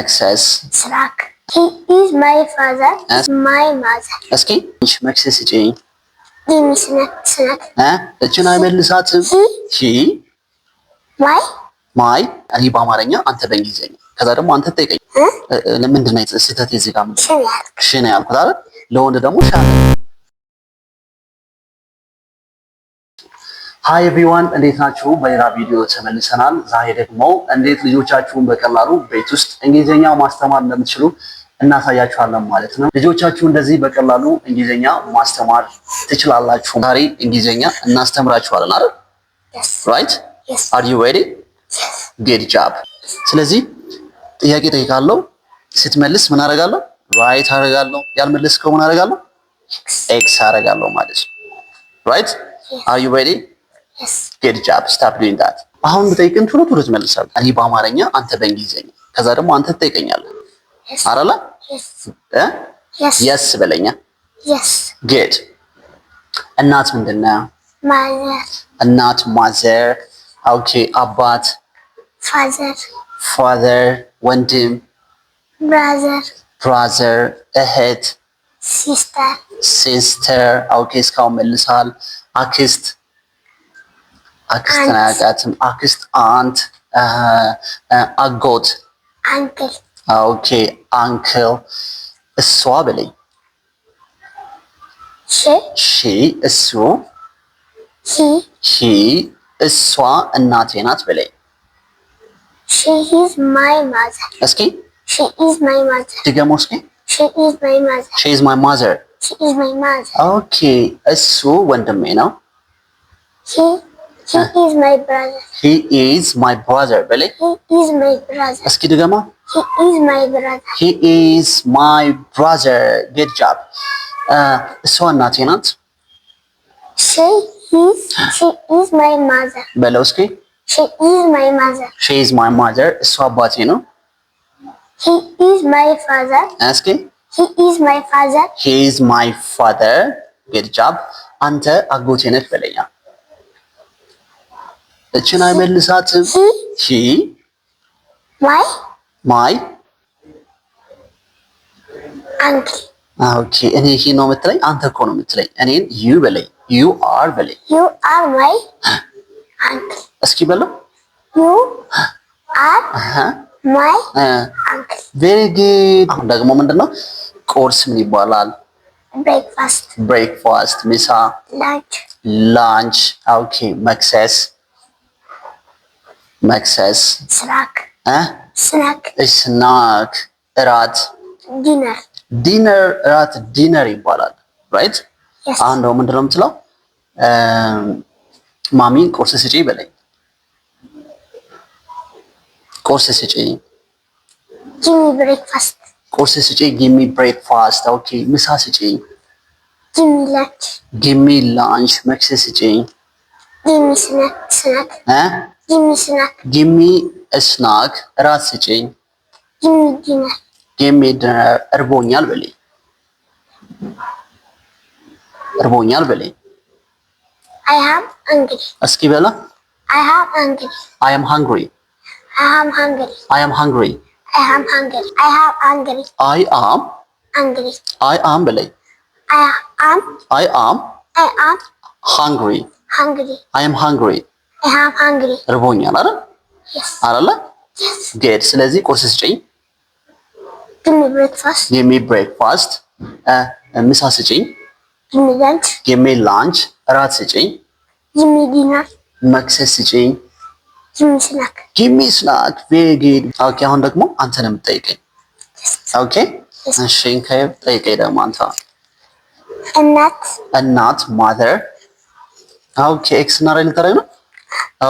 መክሰስ ስራክ he is my father my mother እስኪ መክሰስ እጪኝ ስናክ እቺን አይመልሳትም ሺ ማይ እኔ በአማርኛ አንተ በእንግሊዘኛ ከዛ ደግሞ አንተ ጠይቀኝ ለምንድን ነው ስህተት እዚህ ጋር ሺ ነው ያልኩት አይደል ለወንድ ደግሞ ሻለ ሃይ ኤቭሪዋን እንዴት ናችሁ በሌላ ቪዲዮ ተመልሰናል ዛሬ ደግሞ እንዴት ልጆቻችሁን በቀላሉ ቤት ውስጥ እንግሊዘኛ ማስተማር እንደምትችሉ እናሳያችኋለን ማለት ነው ልጆቻችሁ እንደዚህ በቀላሉ እንግሊዘኛ ማስተማር ትችላላችሁ ዛሬ እንግሊዘኛ እናስተምራችኋለን አይደል right are you ready good job ስለዚህ ጥያቄ ጠይቃለሁ ስትመልስ ምን አደርጋለሁ right አደርጋለሁ ያልመለስከው ምን አደርጋለሁ x አደርጋለሁ ማለት ነው right are you ready yes good job stop doing that አሁን ብጠይቅን ቶሎ ቶሎ ትመልሳለህ እኔ በአማርኛ አንተ በእንግሊዘኛ ከዛ ደግሞ አንተ ትጠይቀኛለህ አይደል yes በለኛ yes good እናት ምንድነው mother እናት mother okay አባት father ወንድም brother እህት sister okay እስካሁን መልሳል አክስት አክስትናጋትም አክስት aunt አጎት uncle okay uncle እሷ በለኝ she እሱ he እሷ እናቴ ናት በለኝ she is my mother እስኪ she is my mother ድገሞ እስኪ she is my mother she is my mother okay እሱ ወንድሜ ነው he is my brother he is my brother በለኝ he is my brother እስኪ ድገማ he is my brother he is my brother good job እሷ እናቴ ናት she is my mother በለው እስኪ she is my mother she is my mother እሷ አባቴ ነው he is my father እስኪ he is my father he is my father good job አንተ አጎቴ ነህ በለኛ እቺን አይመልሳትም he my uncle okay እኔ he ነው የምትለኝ አንተ እኮ ነው የምትለኝ እኔን you በለኝ you are በለኝ you are my uncle እስኪ በለው you are my uncle very good አሁን ደግሞ ምንድነው ቁርስ ምን ይባላል breakfast ምሳ lunch okay መክሰስ snack እራት dinner ይባላል right አሁን ደግሞ ምንድነው የምትለው ማሚ ቁርስ ስጪኝ በለኝ ቁርስ ስጪኝ ቁርስ ስጪኝ give me breakfast okay ምሳ ስጪኝ give me lunch መክሰስ ስጪኝ give me a snack እራት ስጪኝ give me dinner እርቦኛል በለኝ I am hungry እስኪ በላ I am hungry I am hungry I am hungry I am hungry I am hungry I am hungry I am hungry I am በለኝ I am hungry I am hungry I am hungry እርቦኛል አይደል አይደለ good ስለዚህ ቁርስ ስጪኝ give me breakfast ምሳ ስጪኝ give me lunch እራት ስጪኝ መክሰስ ስጪኝ give me snack very good okay አሁን ደግሞ አንተ ነው የምትጠይቀኝ okay እሺ ጠይቀኝ ደግሞ አንተ እናት mother okay x እና ራይ ልተራይ ነው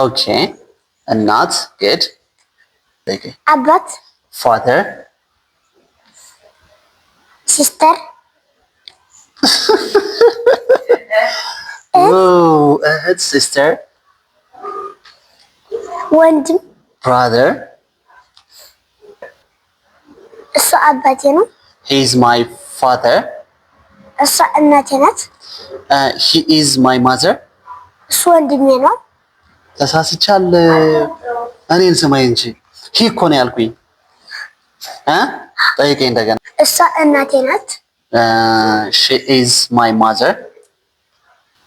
okay እናት good ጠይቀኝ አባት father sister እህት sister ወንድም brother እሱ አባቴ ነው he is my father እሷ እናቴ ናት he is my mother እሱ ወንድሜ ነው ተሳስቻለሁ እኔን ስማኝ እንጂ he እኮ ነው ያልኩኝ ጠይቀኝ እንደገና። እሷ እናቴ ናት። she is my mother።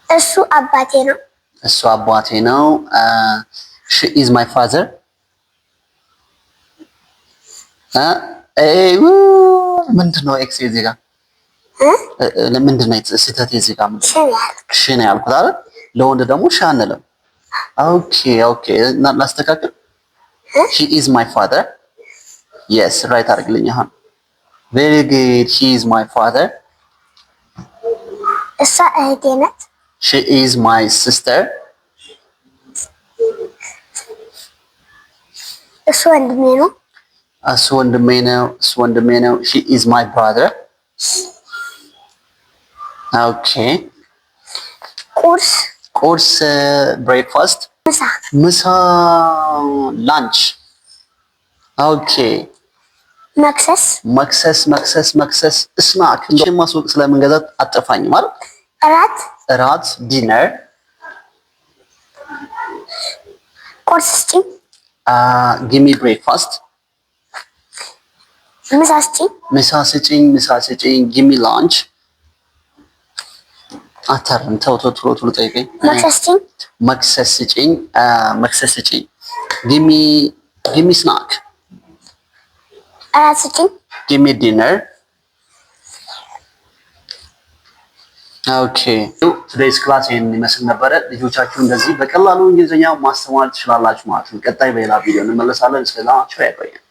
እሱ አባቴ ነው። እሱ አባቴ ነው። she is my father። ምንድነው ኤክስ እዚህ ጋር ለምንድን ነው ስህተት እዚህ ጋር ሽ ነው ያልኩት አይደል? ለወንድ ደግሞ ሻ አንልም። ኦኬ ላስተካክል። he is my father። yes right አድርግልኝ አሁን። very good he is my father። እሷ እህቴ ናት። she is my sister። እሱ ወንድሜ ነው። እሱ ወንድሜ ነው። she is my brother። ኦኬ ቁርስ ብሬክፋስት ምሳ ላንች። ኦኬ መክሰስ ስናክ እንደውም ማስወቅ ስለምንገዛት አጠፋኝ ማለት እራት ዲነር። ቁርስ ስጪኝ ጊሚ ብሬክፋስት ምሳ ስጪኝ ጊሚ ላንች። አታርም ተው ቶሎ ጠይቀኝ። መክሰስ ስጪኝ ጊሚ ስናክ እራት ስጪኝ ጊሚ ዲነር። ኦኬ ቱዴይስ ክላስ ይሄን ይመስል ነበረ። ልጆቻችሁ እንደዚህ በቀላሉ እንግሊዝኛ ማስተማር ትችላላችሁ ማለት ነው። ቀጣይ በሌላ ቪዲዮ እንመለሳለን። እስከዛ ቻው ያቆየን።